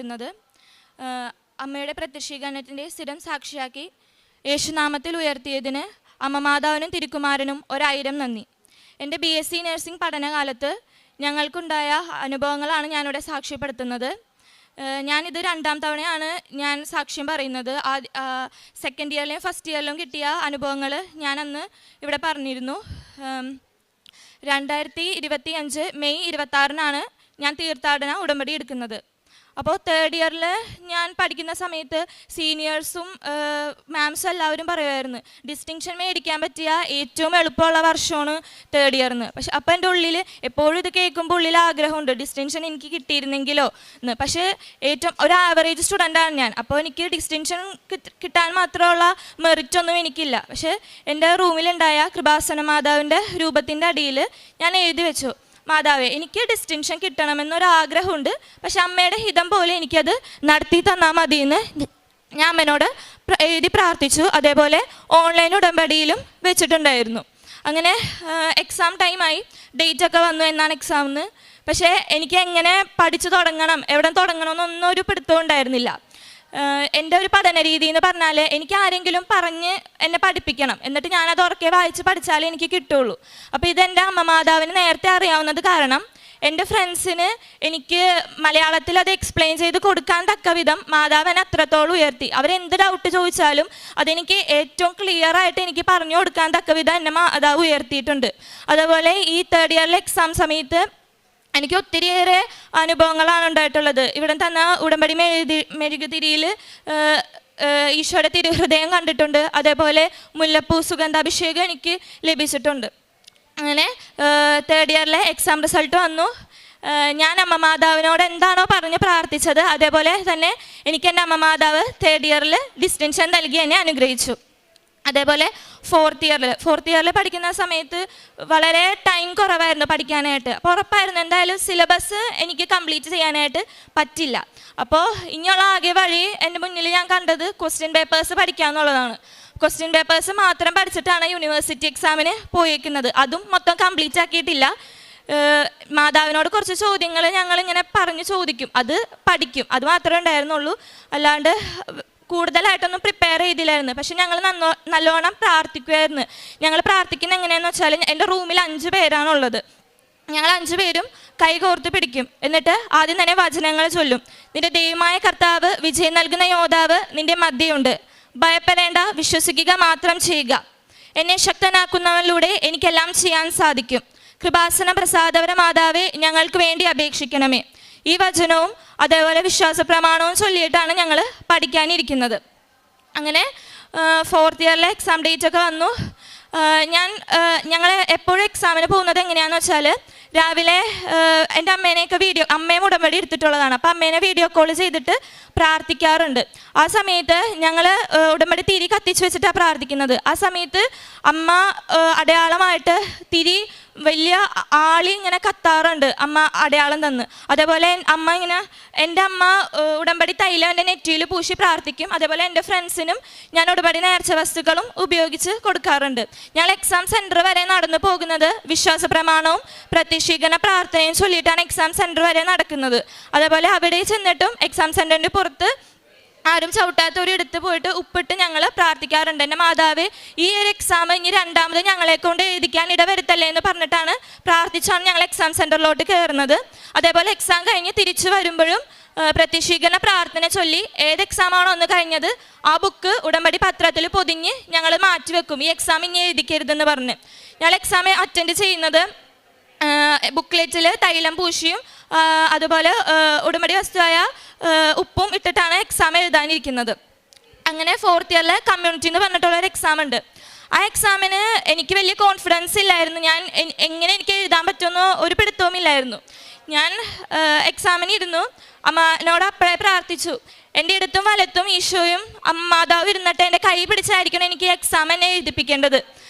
ുന്നത് അമ്മയുടെ പ്രത്യക്ഷീകരണത്തിൻ്റെ സ്ഥിരം സാക്ഷിയാക്കി യേശുനാമത്തിൽ ഉയർത്തിയതിന് അമ്മ മാതാവിനും തിരുക്കുമാരനും 1000 നന്ദി. എൻ്റെ BSc നഴ്സിംഗ് പഠനകാലത്ത് ഞങ്ങൾക്കുണ്ടായ അനുഭവങ്ങളാണ് ഞാനിവിടെ സാക്ഷ്യപ്പെടുത്തുന്നത്. ഞാനിത് 2ാം തവണയാണ് ഞാൻ സാക്ഷ്യം പറയുന്നത്. സെക്കൻഡ് ഇയറിലും ഫസ്റ്റ് ഇയറിലും കിട്ടിയ അനുഭവങ്ങൾ ഞാനന്ന് ഇവിടെ പറഞ്ഞിരുന്നു. 2025 മെയ് 26-നാണ് ഞാൻ തീർത്ഥാടന ഉടമ്പടി എടുക്കുന്നത്. അപ്പോൾ 3rd ഇയറിൽ ഞാൻ പഠിക്കുന്ന സമയത്ത് സീനിയേഴ്സും മാംസും എല്ലാവരും പറയുമായിരുന്നു ഡിസ്റ്റിങ്ഷൻ മേടിക്കാൻ പറ്റിയ ഏറ്റവും എളുപ്പമുള്ള വർഷമാണ് 3rd ഇയറിന്. പക്ഷെ അപ്പോൾ എൻ്റെ ഉള്ളിൽ എപ്പോഴും ഇത് കേൾക്കുമ്പോൾ ഉള്ളിൽ ആഗ്രഹമുണ്ട് ഡിസ്റ്റിങ്ഷൻ എനിക്ക് കിട്ടിയിരുന്നെങ്കിലോ എന്ന്. പക്ഷേ ഏറ്റവും ഒരു ആവറേജ് സ്റ്റുഡൻ്റാണ് ഞാൻ. അപ്പോൾ എനിക്ക് ഡിസ്റ്റിങ്ഷൻ കിട്ടാൻ മാത്രമുള്ള മെറിറ്റൊന്നും എനിക്കില്ല. പക്ഷേ എൻ്റെ റൂമിലുണ്ടായ കൃപാസന മാതാവിൻ്റെ രൂപത്തിൻ്റെ അടിയിൽ ഞാൻ എഴുതി വെച്ചു, മാതാവേ എനിക്ക് ഡിസ്റ്റിങ്ഷൻ കിട്ടണമെന്നൊരാഗ്രഹമുണ്ട്, പക്ഷെ അമ്മയുടെ ഹിതം പോലെ എനിക്കത് നടത്തി തന്നാൽ മതിയെന്ന് ഞാൻ അമ്മേനോട് എഴുതി പ്രാർത്ഥിച്ചു. അതേപോലെ ഓൺലൈൻ ഉടമ്പടിയിലും വെച്ചിട്ടുണ്ടായിരുന്നു. അങ്ങനെ എക്സാം ടൈമായി, ഡേറ്റൊക്കെ വന്നു എന്നാണ് എക്സാമിന്. പക്ഷേ എനിക്ക് എങ്ങനെ പഠിച്ചു തുടങ്ങണം, എവിടെ തുടങ്ങണമെന്നൊന്നും ഒരു പിടുത്തവും ഉണ്ടായിരുന്നില്ല. എൻ്റെ ഒരു പഠന രീതി എന്ന് പറഞ്ഞാൽ എനിക്ക് ആരെങ്കിലും പറഞ്ഞ് എന്നെ പഠിപ്പിക്കണം, എന്നിട്ട് ഞാനത് ഉറക്കെ വായിച്ച് പഠിച്ചാലേ എനിക്ക് കിട്ടുള്ളൂ. അപ്പോൾ ഇതെൻ്റെ അമ്മ മാതാവിന് നേരത്തെ അറിയാവുന്നത് കാരണം എൻ്റെ ഫ്രണ്ട്സിന് എനിക്ക് മലയാളത്തിൽ അത് എക്സ്പ്ലെയിൻ ചെയ്ത് കൊടുക്കാൻ തക്ക വിധം മാതാവിനെ അത്രത്തോളം ഉയർത്തി. അവരെന്ത് ഡൗട്ട് ചോദിച്ചാലും അതെനിക്ക് ഏറ്റവും ക്ലിയറായിട്ട് എനിക്ക് പറഞ്ഞു കൊടുക്കാൻ തക്ക വിധം എന്നെ മാതാവ് ഉയർത്തിയിട്ടുണ്ട്. അതുപോലെ ഈ 3rd ഇയറിലെ എക്സാം സമയത്ത് എനിക്ക് ഒത്തിരിയേറെ അനുഭവങ്ങളാണ് ഉണ്ടായിട്ടുള്ളത്. ഇവിടെ തന്നെ ഉടമ്പടി മെഴുകുതിരിയിൽ ഈശോയുടെ തിരുഹൃദയം കണ്ടിട്ടുണ്ട്. അതേപോലെ മുല്ലപ്പൂ സുഗന്ധാഭിഷേകം എനിക്ക് ലഭിച്ചിട്ടുണ്ട്. അങ്ങനെ 3rd ഇയറിലെ എക്സാം റിസൾട്ട് വന്നു. ഞാൻ അമ്മ മാതാവിനോട് എന്താണോ പറഞ്ഞ് പ്രാർത്ഥിച്ചത് അതേപോലെ തന്നെ എനിക്ക് എൻ്റെ അമ്മ മാതാവ് 3rd ഇയറിൽ ഡിസ്റ്റിങ്ഷൻ നൽകി എന്നെ അനുഗ്രഹിച്ചു. അതേപോലെ 4th ഇയറിൽ പഠിക്കുന്ന സമയത്ത് വളരെ ടൈം കുറവായിരുന്നു പഠിക്കാനായിട്ട്. അപ്പോൾ ഉറപ്പായിരുന്നു എന്തായാലും സിലബസ് എനിക്ക് കംപ്ലീറ്റ് ചെയ്യാനായിട്ട് പറ്റില്ല. അപ്പോൾ ഇനിയുള്ള ആകെ വഴി എൻ്റെ മുന്നിൽ ഞാൻ കണ്ടത് ക്വസ്റ്റ്യൻ പേപ്പേഴ്സ് പഠിക്കുക എന്നുള്ളതാണ്. ക്വസ്റ്റ്യൻ പേപ്പേഴ്സ് മാത്രം പഠിച്ചിട്ടാണ് യൂണിവേഴ്സിറ്റി എക്സാമിന് പോയേക്കുന്നത്. അതും മൊത്തം കംപ്ലീറ്റ് ആക്കിയിട്ടില്ല. മാതാവിനോട് കുറച്ച് ചോദ്യങ്ങൾ ഞങ്ങളിങ്ങനെ പറഞ്ഞു ചോദിക്കും, അത് പഠിക്കും, അത് മാത്രമേ ഉണ്ടായിരുന്നുള്ളൂ. അല്ലാണ്ട് കൂടുതലായിട്ടൊന്നും പ്രിപ്പയർ ചെയ്തില്ലായിരുന്നു. പക്ഷെ ഞങ്ങൾ നല്ലോണം പ്രാർത്ഥിക്കുമായിരുന്നു. ഞങ്ങൾ പ്രാർത്ഥിക്കുന്നത് എങ്ങനെയാണെന്ന് വെച്ചാൽ എൻ്റെ റൂമിൽ 5 പേരാണുള്ളത്. ഞങ്ങൾ 5 പേരും കൈ കോർത്ത് പിടിക്കും. എന്നിട്ട് ആദ്യം തന്നെ വചനങ്ങൾ ചൊല്ലും. നിന്റെ ദൈവമായ കർത്താവ്, വിജയം നൽകുന്ന യോദ്ധാവ് നിന്റെ മധ്യയുണ്ട്. ഭയപ്പെടേണ്ട, വിശ്വസിക്കുക മാത്രം ചെയ്യുക. എന്നെ ശക്തനാക്കുന്നവരിലൂടെ എനിക്കെല്ലാം ചെയ്യാൻ സാധിക്കും. കൃപാസന പ്രസാദപര മാതാവേ, ഞങ്ങൾക്ക് വേണ്ടി അപേക്ഷിക്കണമേ. ഈ വചനവും അതേപോലെ വിശ്വാസ പ്രമാണവും ചൊല്ലിയിട്ടാണ് ഞങ്ങൾ പഠിക്കാനിരിക്കുന്നത്. അങ്ങനെ 4th ഇയറിലെ എക്സാം ഡേറ്റൊക്കെ വന്നു. ഞങ്ങൾ എപ്പോഴും എക്സാമിന് പോകുന്നത് എങ്ങനെയാണെന്ന് വെച്ചാൽ രാവിലെ എൻ്റെ അമ്മയും ഉടമ്പടി എടുത്തിട്ടുള്ളതാണ്. അപ്പോൾ അമ്മേനെ വീഡിയോ കോൾ ചെയ്തിട്ട് പ്രാർത്ഥിക്കാറുണ്ട്. ആ സമയത്ത് ഞങ്ങൾ ഉടമ്പടി തിരി കത്തിച്ച് വെച്ചിട്ടാണ് പ്രാർത്ഥിക്കുന്നത്. ആ സമയത്ത് അമ്മ അടയാളമായിട്ട് തിരി വലിയ ആളി ഇങ്ങനെ കത്താറുണ്ട്, അമ്മ അടയാളം തന്ന്. അതേപോലെ എൻ്റെ അമ്മ ഉടമ്പടി തൈലം എൻ്റെ നെറ്റിയിൽ പൂശി പ്രാർത്ഥിക്കും. അതേപോലെ എൻ്റെ ഫ്രണ്ട്സിനും ഞാൻ ഉടമ്പടി നേർച്ച വസ്തുക്കളും ഉപയോഗിച്ച് കൊടുക്കാറുണ്ട്. ഞങ്ങൾ എക്സാം സെൻറ്റർ വരെ നടന്നു പോകുന്നത് വിശ്വാസ പ്രമാണവും പ്രത്യക്ഷീകരണ പ്രാർത്ഥനയും ചൊല്ലിയിട്ടാണ് എക്സാം സെൻറ്റർ വരെ നടക്കുന്നത്. അതേപോലെ അവിടെ ചെന്നിട്ടും എക്സാം സെൻറ്ററിൻ്റെ പുറത്ത് ആരും ചവിട്ടാത്തൊരു എടുത്ത് പോയിട്ട് ഉപ്പിട്ട് ഞങ്ങൾ പ്രാർത്ഥിക്കാറുണ്ട്. എൻ്റെ മാതാവ് ഈ ഒരു എക്സാം ഇനി 2ാമത് ഞങ്ങളെ കൊണ്ട് എഴുതിക്കാൻ ഇടവരുത്തല്ലേ എന്ന് പറഞ്ഞിട്ടാണ് പ്രാർത്ഥിച്ചാണ് ഞങ്ങൾ എക്സാം സെൻറ്ററിലോട്ട് കയറുന്നത്. അതേപോലെ എക്സാം കഴിഞ്ഞ് തിരിച്ചു വരുമ്പോഴും പ്രത്യക്ഷീകരണ പ്രാർത്ഥന ചൊല്ലി ഏത് എക്സാമാണോ ഒന്ന് കഴിഞ്ഞത് ആ ബുക്ക് ഉടമ്പടി പത്രത്തിൽ പൊതിഞ്ഞ് ഞങ്ങൾ മാറ്റി വെക്കും. ഈ എക്സാം ഇനി എഴുതിക്കരുതെന്ന് പറഞ്ഞ്. ഞങ്ങൾ എക്സാം അറ്റൻഡ് ചെയ്യുന്നത് ബുക്ക്ലെറ്റിൽ തൈലം പൂശിയും അതുപോലെ ഉടമ്പടി വസ്തുവായ ഉപ്പും ഇട്ടിട്ടാണ് എക്സാം എഴുതാനിരിക്കുന്നത്. അങ്ങനെ 4th ഇയറിലെ കമ്മ്യൂണിറ്റി എന്ന് പറഞ്ഞിട്ടുള്ളൊരു എക്സാം ഉണ്ട്. ആ എക്സാമിന് എനിക്ക് വലിയ കോൺഫിഡൻസ് ഇല്ലായിരുന്നു. ഞാൻ എങ്ങനെ എനിക്ക് എഴുതാൻ പറ്റുമെന്നോ ഒരു പിടുത്തവും ഇല്ലായിരുന്നു. ഞാൻ എക്സാമിന് ഇരുന്നു. അമ്മനോട് അപ്പോഴേ പ്രാർത്ഥിച്ചു, എൻ്റെ ഇടത്തും വലത്തും ഈശോയും മാതാവ് ഇരുന്നിട്ട് എൻ്റെ കൈ പിടിച്ചായിരിക്കണം എനിക്ക് എക്സാം എന്നെ എഴുതിപ്പിക്കേണ്ടത്.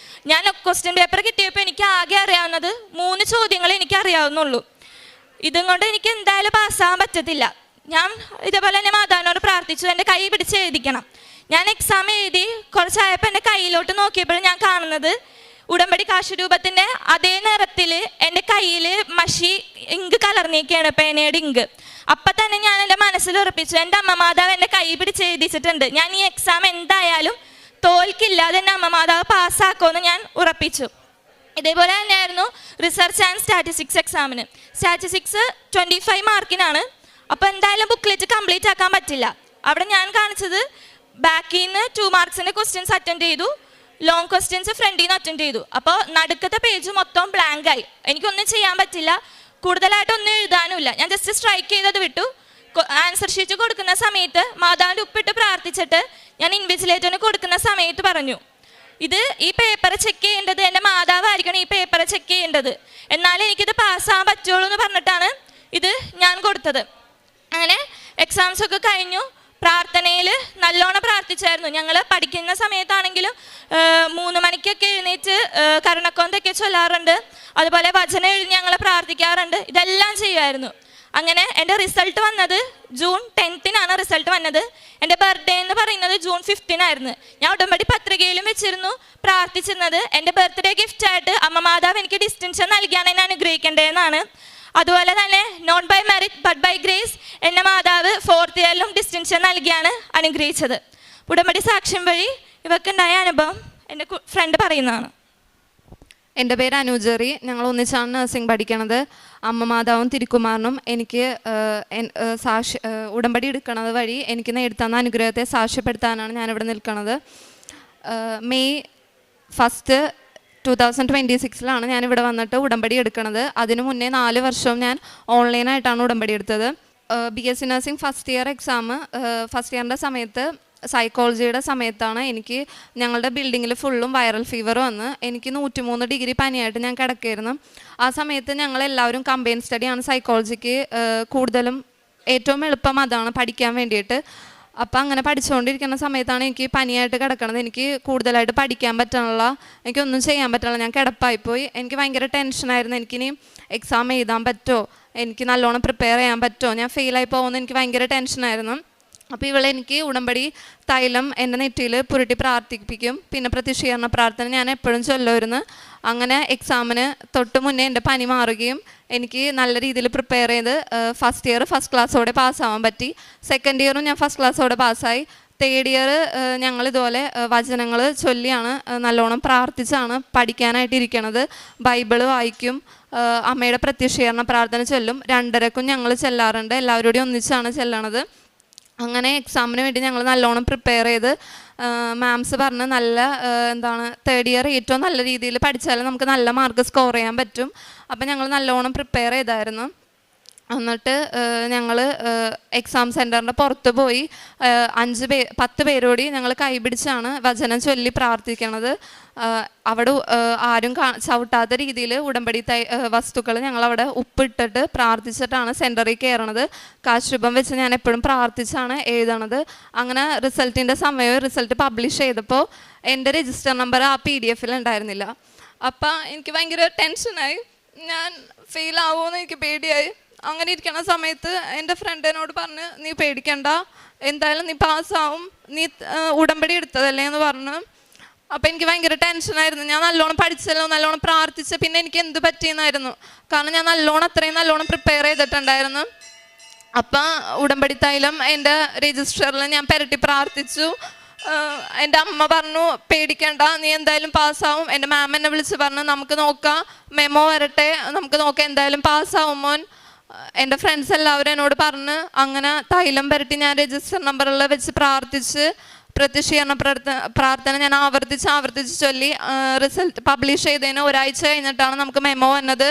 ഞാൻ ക്വസ്റ്റ്യൻ പേപ്പർ കിട്ടിയപ്പോൾ എനിക്ക് ആകെ അറിയാവുന്നത് 3 ചോദ്യങ്ങൾ എനിക്ക് അറിയാവുന്നുള്ളൂ. ഇതും കൊണ്ട് എനിക്ക് എന്തായാലും പാസ്സാകാൻ പറ്റത്തില്ല. ഞാൻ ഇതേപോലെ തന്നെ മാതാവിനോട് പ്രാർത്ഥിച്ചു, എൻ്റെ കൈ പിടിച്ച് എഴുതിക്കണം. ഞാൻ എക്സാം എഴുതി കുറച്ചായപ്പോൾ എൻ്റെ കയ്യിലോട്ട് നോക്കിയപ്പോൾ ഞാൻ കാണുന്നത് ഉടമ്പടി കാശുരൂപത്തിൻ്റെ അതേ നിറത്തിൽ എൻ്റെ കയ്യിൽ മഷി ഇങ്ക് കലർന്നിരിക്കുകയാണ്, പേനയുടെ ഇങ്ക്. അപ്പം തന്നെ ഞാൻ എൻ്റെ മനസ്സിൽ ഉറപ്പിച്ചു, എൻ്റെ അമ്മ മാതാവ് എൻ്റെ കൈ പിടിച്ച് എഴുതിച്ചിട്ടുണ്ട്, ഞാൻ ഈ എക്സാം എന്തായാലും തോൽക്കില്ലാതെ എൻ്റെ അമ്മ മാതാവ് പാസ്സാക്കുമെന്ന് ഞാൻ ഉറപ്പിച്ചു. ഇതേപോലെ തന്നെയായിരുന്നു റിസർച്ച് ആൻഡ് സ്റ്റാറ്റിസ്റ്റിക്സ് എക്സാമിന്. സ്റ്റാറ്റിസ്റ്റിക്സ് 25 മാർക്കിനാണ്. അപ്പോൾ എന്തായാലും ബുക്ക്ലെറ്റ് കംപ്ലീറ്റ് ആക്കാൻ പറ്റില്ല. അവിടെ ഞാൻ കാണിച്ചത് ബാക്കിൽ നിന്ന് 2 മാർക്സിൻ്റെ ക്വസ്റ്റ്യൻസ് അറ്റൻഡ് ചെയ്തു, ലോങ് ക്വസ്റ്റ്യൻസ് ഫ്രണ്ടിൽ നിന്ന് അറ്റൻഡ് ചെയ്തു. അപ്പോൾ നടുക്കത്തെ പേജ് മൊത്തം ബ്ലാങ്കായി, എനിക്കൊന്നും ചെയ്യാൻ പറ്റില്ല, കൂടുതലായിട്ടൊന്നും എഴുതാനുമില്ല. ഞാൻ ജസ്റ്റ് സ്ട്രൈക്ക് ചെയ്തത് വിട്ടു. ആൻസർ ഷീറ്റ് കൊടുക്കുന്ന സമയത്ത് മാതാവിൻ്റെ ഉപ്പിട്ട് പ്രാർത്ഥിച്ചിട്ട് ഞാൻ ഇൻവിജിലേറ്ററിന് കൊടുക്കുന്ന സമയത്ത് പറഞ്ഞു, ഈ പേപ്പർ ചെക്ക് ചെയ്യേണ്ടത് എൻ്റെ മാതാവായിരിക്കണം, ഈ പേപ്പർ ചെക്ക് ചെയ്യേണ്ടത്, എന്നാലേ എനിക്കിത് പാസ്സാകാൻ പറ്റുള്ളൂ എന്ന് പറഞ്ഞിട്ടാണ് ഇത് ഞാൻ കൊടുത്തത്. അങ്ങനെ എക്സാംസ് ഒക്കെ കഴിഞ്ഞു. പ്രാർത്ഥനയിൽ നല്ലോണം പ്രാർത്ഥിച്ചായിരുന്നു. ഞങ്ങൾ പഠിക്കുന്ന സമയത്താണെങ്കിലും 3 മണിക്കൊക്കെ എഴുന്നേറ്റ് കരുണക്കൊന്തൊക്കെ ചൊല്ലാറുണ്ട്, അതുപോലെ വചനം എഴുതി ഞങ്ങൾ പ്രാർത്ഥിക്കാറുണ്ട്, ഇതെല്ലാം ചെയ്യുമായിരുന്നു. അങ്ങനെ എൻ്റെ റിസൾട്ട് വന്നത് ജൂൺ 10-നാണ് റിസൾട്ട് വന്നത്. എൻ്റെ ബർത്ത്ഡേ എന്ന് പറയുന്നത് ജൂൺ 5-നായിരുന്നു. ഞാൻ ഉടമ്പടി പത്രികയിലും വെച്ചിരുന്നു പ്രാർത്ഥിച്ചിരുന്നത് എൻ്റെ ബർത്ത്ഡേ ഗിഫ്റ്റായിട്ട് അമ്മ മാതാവ് എനിക്ക് ഡിസ്റ്റിങ്ഷൻ നൽകിയാണ് എന്നെ അനുഗ്രഹിക്കേണ്ടതെന്നാണ്. അതുപോലെ തന്നെ not by merit but by grace എന്നെ മാതാവ് 4th ഇയറിലും ഡിസ്റ്റിങ്ഷൻ നൽകിയാണ് അനുഗ്രഹിച്ചത്. ഉടമ്പടി സാക്ഷ്യം വഴി ഇവക്കുണ്ടായ അനുഭവം എൻ്റെ ഫ്രണ്ട് പറയുന്നതാണ്. എൻ്റെ പേര് അനുജറി. ഞങ്ങൾ ഒന്നിച്ചാണ് നഴ്സിംഗ് പഠിക്കണത്. അമ്മ മാതാവും തിരുക്കുമാറിനും എനിക്ക് ഉടമ്പടി എടുക്കണത് വഴി എനിക്ക് നേടിത്തന്ന അനുഗ്രഹത്തെ സാക്ഷ്യപ്പെടുത്താനാണ് ഞാനിവിടെ നിൽക്കുന്നത്. മെയ് 1 2026 ഞാനിവിടെ വന്നിട്ട് ഉടമ്പടി എടുക്കണത്. അതിനു മുന്നേ 4 വർഷവും ഞാൻ ഓൺലൈനായിട്ടാണ് ഉടമ്പടി എടുത്തത്. BSc nursing first year exam first ഇയറിൻ്റെ സമയത്ത് സൈക്കോളജിയുടെ സമയത്താണ് എനിക്ക് ഞങ്ങളുടെ ബിൽഡിങ്ങിൽ ഫുള്ളും വൈറൽ ഫീവർ വന്ന് എനിക്ക് 103 ഡിഗ്രി പനിയായിട്ട് ഞാൻ കിടക്കായിരുന്നു. ആ സമയത്ത് ഞങ്ങളെല്ലാവരും കമ്പൈൻ സ്റ്റഡിയാണ് സൈക്കോളജിക്ക് കൂടുതലും ഏറ്റവും എളുപ്പം അതാണ് പഠിക്കാൻ വേണ്ടിയിട്ട്. അപ്പം അങ്ങനെ പഠിച്ചുകൊണ്ടിരിക്കുന്ന സമയത്താണ് എനിക്ക് പനിയായിട്ട് കിടക്കണത്. എനിക്ക് കൂടുതലായിട്ട് പഠിക്കാൻ പറ്റണില്ല, എനിക്കൊന്നും ചെയ്യാൻ പറ്റണില്ല, ഞാൻ കിടപ്പായിപ്പോയി. എനിക്ക് ഭയങ്കര ടെൻഷനായിരുന്നു, എനിക്കിനി എക്സാം എഴുതാൻ പറ്റുമോ, എനിക്ക് നല്ലോണം പ്രിപ്പയർ ചെയ്യാൻ പറ്റുമോ, ഞാൻ ഫെയിലായി പോകുമെന്ന് എനിക്ക് ഭയങ്കര ടെൻഷനായിരുന്നു. അപ്പോൾ എനിക്ക് ഉടമ്പടി തൈലം എൻ്റെ നെറ്റിയിൽ പുരട്ടി പ്രാർത്ഥിപ്പിക്കും. പിന്നെ പ്രത്യക്ഷീകരണ പ്രാർത്ഥന ഞാൻ എപ്പോഴും ചൊല്ലുമായിരുന്നു. അങ്ങനെ എക്സാമിന് തൊട്ട് മുന്നേ എൻ്റെ പനി മാറുകയും എനിക്ക് നല്ല രീതിയിൽ പ്രിപ്പയർ ചെയ്ത് ഫസ്റ്റ് ഇയർ ഫസ്റ്റ് ക്ലാസ്സോടെ പാസ്സാവാൻ പറ്റി. സെക്കൻഡ് ഇയറും ഞാൻ ഫസ്റ്റ് ക്ലാസ്സോടെ പാസ്സായി. തേർഡ് ഇയർ ഞങ്ങളിതുപോലെ വചനങ്ങൾ ചൊല്ലിയാണ് നല്ലോണം പ്രാർത്ഥിച്ചാണ് പഠിക്കാനായിട്ടിരിക്കണത്. ബൈബിള് വായിക്കും, അമ്മയുടെ പ്രത്യക്ഷീകരണ പ്രാർത്ഥന ചൊല്ലും. 2:30ക്കും ഞങ്ങൾ ചെല്ലാറുണ്ട്, എല്ലാവരോടും ഒന്നിച്ചാണ് ചെല്ലണത്. അങ്ങനെ എക്സാമിന് വേണ്ടി ഞങ്ങൾ നല്ലോണം പ്രിപ്പയർ ചെയ്ത് മാംസ് പറഞ്ഞ് തേർഡ് ഇയർ ഏറ്റവും നല്ല രീതിയിൽ പഠിച്ചാൽ നമുക്ക് നല്ല മാർക്ക് സ്കോർ ചെയ്യാൻ പറ്റും. അപ്പം ഞങ്ങൾ നല്ലോണം പ്രിപ്പയർ ചെയ്തായിരുന്നു. എന്നിട്ട് ഞങ്ങൾ എക്സാം സെൻറ്ററിൻ്റെ പുറത്ത് പോയി 10 പേരോടി ഞങ്ങൾ കൈപിടിച്ചാണ് വചനം ചൊല്ലി പ്രാർത്ഥിക്കണത്. അവിടെ ആരും ചവിട്ടാത്ത രീതിയിൽ ഉടമ്പടി വസ്തുക്കൾ ഞങ്ങളവിടെ ഉപ്പിട്ടിട്ട് പ്രാർത്ഥിച്ചിട്ടാണ് സെൻറ്ററിൽ കയറണത്. കാശുരൂപം വെച്ച് ഞാൻ എപ്പോഴും പ്രാർത്ഥിച്ചാണ് എഴുതണത്. അങ്ങനെ റിസൾട്ടിൻ്റെ സമയം റിസൾട്ട് പബ്ലിഷ് ചെയ്തപ്പോൾ എൻ്റെ രജിസ്റ്റർ നമ്പർ ആ PDF ഉണ്ടായിരുന്നില്ല. അപ്പം എനിക്ക് ഭയങ്കര ടെൻഷനായി, ഞാൻ ഫെയിലാവുമോ എന്ന് എനിക്ക് പേടിയായി. അങ്ങനെ ഇരിക്കുന്ന സമയത്ത് എൻ്റെ ഫ്രണ്ട് എന്നോട് പറഞ്ഞ്, നീ പേടിക്കണ്ട, എന്തായാലും നീ പാസ്സാവും, നീ ഉടമ്പടി എടുത്തതല്ലേ എന്ന് പറഞ്ഞു. അപ്പം എനിക്ക് ഭയങ്കര ടെൻഷനായിരുന്നു. ഞാൻ നല്ലോണം പഠിച്ചല്ലോ, നല്ലോണം പ്രാർത്ഥിച്ച്, പിന്നെ എനിക്ക് എന്ത് പറ്റിയെന്നായിരുന്നു. കാരണം ഞാൻ അത്രയും നല്ലോണം പ്രിപ്പയർ ചെയ്തിട്ടുണ്ടായിരുന്നു. അപ്പം ഉടമ്പടി തൈലം എൻ്റെ രജിസ്റ്ററിൽ ഞാൻ പുരട്ടി പ്രാർത്ഥിച്ചു. എൻ്റെ അമ്മ പറഞ്ഞു, പേടിക്കണ്ട, നീ എന്തായാലും പാസ്സാവും. എൻ്റെ മാം എന്നെ വിളിച്ച് പറഞ്ഞു, നമുക്ക് നോക്കാം, മെമ്മോ വരട്ടെ, നമുക്ക് നോക്കാം, എന്തായാലും പാസ്സാവും മോൻ. എൻ്റെ ഫ്രണ്ട്സ് എല്ലാവരും എന്നോട് പറഞ്ഞ് അങ്ങനെ തൈലം പുരട്ടി ഞാൻ രജിസ്റ്റർ നമ്പറിൽ വെച്ച് പ്രാർത്ഥിച്ച് പ്രത്യക്ഷീകരണ പ്രാർത്ഥന ഞാൻ ആവർത്തിച്ച് ചൊല്ലി. റിസൾട്ട് പബ്ലിഷ് ചെയ്തതിന് 1 ആഴ്ച കഴിഞ്ഞിട്ടാണ് നമുക്ക് മെമ്മോ വന്നത്.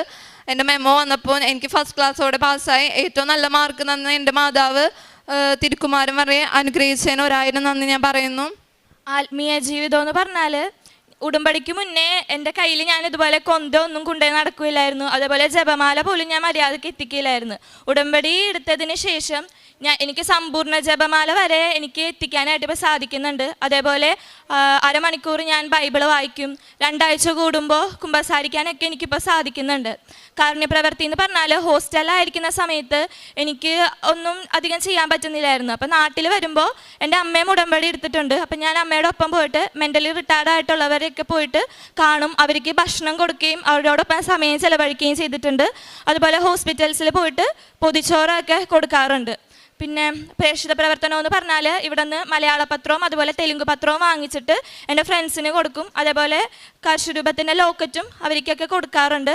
എൻ്റെ മെമ്മോ വന്നപ്പോൾ എനിക്ക് ഫസ്റ്റ് ക്ലാസ്സോടെ പാസ്സായി. ഏറ്റവും നല്ല മാർക്ക് തന്ന എൻ്റെ മാതാവ് തിരുക്കുമാരൻ വരെ അനുഗ്രഹിച്ചതിന് 1000 നന്ദി ഞാൻ പറയുന്നു. ആത്മീയ ജീവിതം എന്ന് പറഞ്ഞാൽ ഉടമ്പടിക്ക് മുന്നേ എൻ്റെ കയ്യിൽ ഞാൻ ഇതുപോലെ ഒന്നും കൊണ്ടുപോയി നടക്കില്ലായിരുന്നു. അതേപോലെ ജപമാല പോലും ഞാൻ മര്യാദയ്ക്ക് എത്തിക്കില്ലായിരുന്നു. ഉടമ്പടി എടുത്തതിന് ശേഷം എനിക്ക് സമ്പൂർണ്ണ ജപമാല വരെ എനിക്ക് എത്തിക്കാനായിട്ട് ഇപ്പോൾ സാധിക്കുന്നുണ്ട്. അതേപോലെ അരമണിക്കൂർ ഞാൻ ബൈബിൾ വായിക്കും. 2 ആഴ്ച കൂടുമ്പോൾ കുമ്പസാരിക്കാനൊക്കെ എനിക്കിപ്പോൾ സാധിക്കുന്നുണ്ട്. കാരുണ്യപ്രവൃത്തി എന്ന് പറഞ്ഞാൽ ഹോസ്റ്റലിലായിരിക്കുന്ന സമയത്ത് എനിക്ക് ഒന്നും അധികം ചെയ്യാൻ പറ്റുന്നില്ലായിരുന്നു. അപ്പോൾ നാട്ടിൽ വരുമ്പോൾ എൻ്റെ അമ്മയും ഉടമ്പടി എടുത്തിട്ടുണ്ട്. അപ്പം ഞാൻ അമ്മയുടെ ഒപ്പം പോയിട്ട് മെൻ്റലി റിട്ടയർഡ് ആയിട്ടുള്ളവരെയൊക്കെ പോയിട്ട് കാണും. അവർക്ക് ഭക്ഷണം കൊടുക്കുകയും അവരോടൊപ്പം സമയം ചെലവഴിക്കുകയും ചെയ്തിട്ടുണ്ട്. അതുപോലെ ഹോസ്പിറ്റൽസിൽ പോയിട്ട് പൊതിച്ചോറൊക്കെ കൊടുക്കാറുണ്ട്. പിന്നെ പ്രേക്ഷിത പ്രവർത്തനം എന്ന് പറഞ്ഞാൽ ഇവിടെ നിന്ന് മലയാള പത്രവും അതുപോലെ തെലുങ്ക് പത്രവും വാങ്ങിച്ചിട്ട് എൻ്റെ ഫ്രണ്ട്സിന് കൊടുക്കും. അതേപോലെ കാർഷികരൂപത്തിൻ്റെ ലോക്കറ്റും അവർക്കൊക്കെ കൊടുക്കാറുണ്ട്.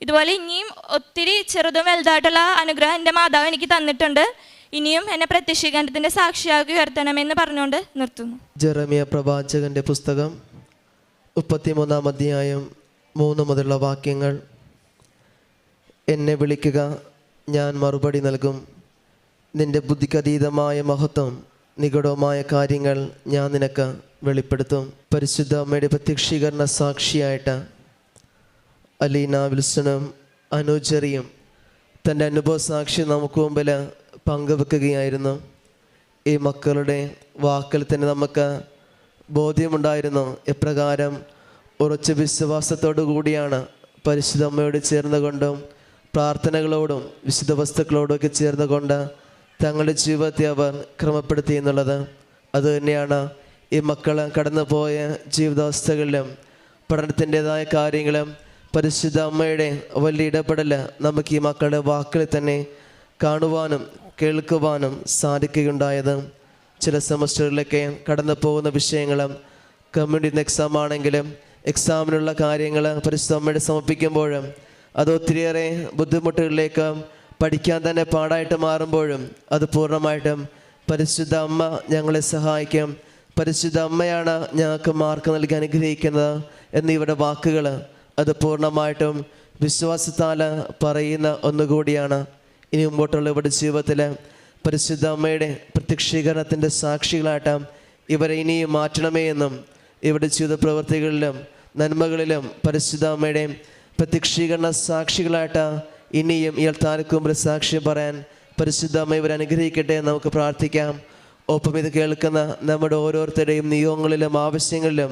ഇതുപോലെ ഇനിയും ഒത്തിരി ചെറുതും വലുതായിട്ടുള്ള അനുഗ്രഹം എൻ്റെ മാതാവ് എനിക്ക് തന്നിട്ടുണ്ട്. ഇനിയും എന്നെ പ്രത്യക്ഷീകരണത്തിൻ്റെ സാക്ഷിയാക്കി ഉയർത്തണമെന്ന് പറഞ്ഞുകൊണ്ട് നിർത്തുന്നു. ജെറമിയ പ്രവാചകന്റെ പുസ്തകം 33-ാം അധ്യായം 3 മുതലുള്ള വാക്യങ്ങൾ. എന്നെ വിളിക്കുക, ഞാൻ മറുപടി നൽകും. നിന്റെ ബുദ്ധിക്കതീതമായ മഹത്വം, നിഗൂഢമായ കാര്യങ്ങൾ ഞാൻ നിനക്ക് വെളിപ്പെടുത്തും. പരിശുദ്ധ അമ്മയുടെ പ്രത്യക്ഷീകരണ സാക്ഷിയായിട്ട് അലീന വിൽസണും അനുജറിയും തൻ്റെ അനുഭവ സാക്ഷി നമുക്ക് മുമ്പിൽ പങ്കുവെക്കുകയായിരുന്നു. ഈ മക്കളുടെ വാക്കിൽ തന്നെ നമുക്ക് ബോധ്യമുണ്ടായിരുന്നു എപ്രകാരം ഉറച്ച വിശ്വാസത്തോടു കൂടിയാണ് പരിശുദ്ധ അമ്മയോട് ചേർന്നുകൊണ്ടും പ്രാർത്ഥനകളോടും വിശുദ്ധ വസ്തുക്കളോടുമൊക്കെ ചേർന്നുകൊണ്ട് തങ്ങളുടെ ജീവിതത്തെ അവർ ക്രമപ്പെടുത്തി എന്നുള്ളത്. അതുതന്നെയാണ് ഈ മക്കൾ കടന്നുപോയ ജീവിതാവസ്ഥകളിലും പഠനത്തിൻ്റെതായ കാര്യങ്ങളും പരിശുദ്ധ അമ്മയുടെ വലിയ ഇടപെടൽ നമുക്ക് ഈ മക്കളുടെ വാക്കിൽ തന്നെ കാണുവാനും കേൾക്കുവാനും സാധിക്കുകയുണ്ടായത്. ചില സെമസ്റ്ററിലൊക്കെ കടന്നു പോകുന്ന വിഷയങ്ങളും കമ്മ്യൂണിറ്റി എക്സാം ആണെങ്കിലും എക്സാമിനുള്ള കാര്യങ്ങൾ പരിശുദ്ധ അമ്മയുടെ സമർപ്പിക്കുമ്പോഴും അത് ഒത്തിരിയേറെ ബുദ്ധിമുട്ടുകളിലേക്ക് പഠിക്കാൻ തന്നെ പാടായിട്ട് മാറുമ്പോഴും അത് പൂർണ്ണമായിട്ടും പരിശുദ്ധ അമ്മ ഞങ്ങളെ സഹായിക്കും. പരിശുദ്ധ അമ്മയാണ് ഞങ്ങൾക്ക് മാർക്ക് നൽകി അനുഗ്രഹിക്കുന്നത് എന്നിവരുടെ വാക്കുകൾ അത് പൂർണ്ണമായിട്ടും വിശ്വാസത്താൽ പറയുന്ന ഒന്നുകൂടിയാണ്. ഇനി മുമ്പോട്ടുള്ള ഇവരുടെ ജീവിതത്തിൽ പരിശുദ്ധ അമ്മയുടെ പ്രത്യക്ഷീകരണത്തിൻ്റെ സാക്ഷികളായിട്ട് ഇവരെ ഇനിയും മാറ്റണമേ എന്നും ഇവരുടെ ജീവിത പ്രവൃത്തികളിലും നന്മകളിലും പരിശുദ്ധ അമ്മയുടെ പ്രത്യക്ഷീകരണ സാക്ഷികളായിട്ട് ഇനിയും ഈ അൾത്താരക്ക് മുമ്പിൽ സാക്ഷ്യം പറയാൻ പരിശുദ്ധ അമ്മ ഇവരെ അനുഗ്രഹിക്കട്ടെ എന്ന് നമുക്ക് പ്രാർത്ഥിക്കാം. ഒപ്പം ഇത് കേൾക്കുന്ന നമ്മുടെ ഓരോരുത്തരുടെയും നിയോഗങ്ങളിലും ആവശ്യങ്ങളിലും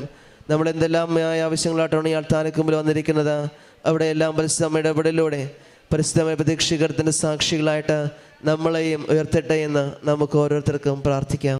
നമ്മൾ എന്തെല്ലാം ആവശ്യങ്ങളായിട്ടാണ് ഈ അൾത്താരക്ക് മുമ്പിൽ വന്നിരിക്കുന്നത്, അവിടെ എല്ലാം പരിശുദ്ധ അമ്മയുടെ ഇടപെടലിലൂടെ പരിശുദ്ധ അമ്മയുടെ പ്രത്യക്ഷീകരണത്തിൻ്റെ സാക്ഷികളായിട്ട് നമ്മളെയും ഉയർത്തട്ടെ എന്ന് നമുക്ക് ഓരോരുത്തർക്കും പ്രാർത്ഥിക്കാം.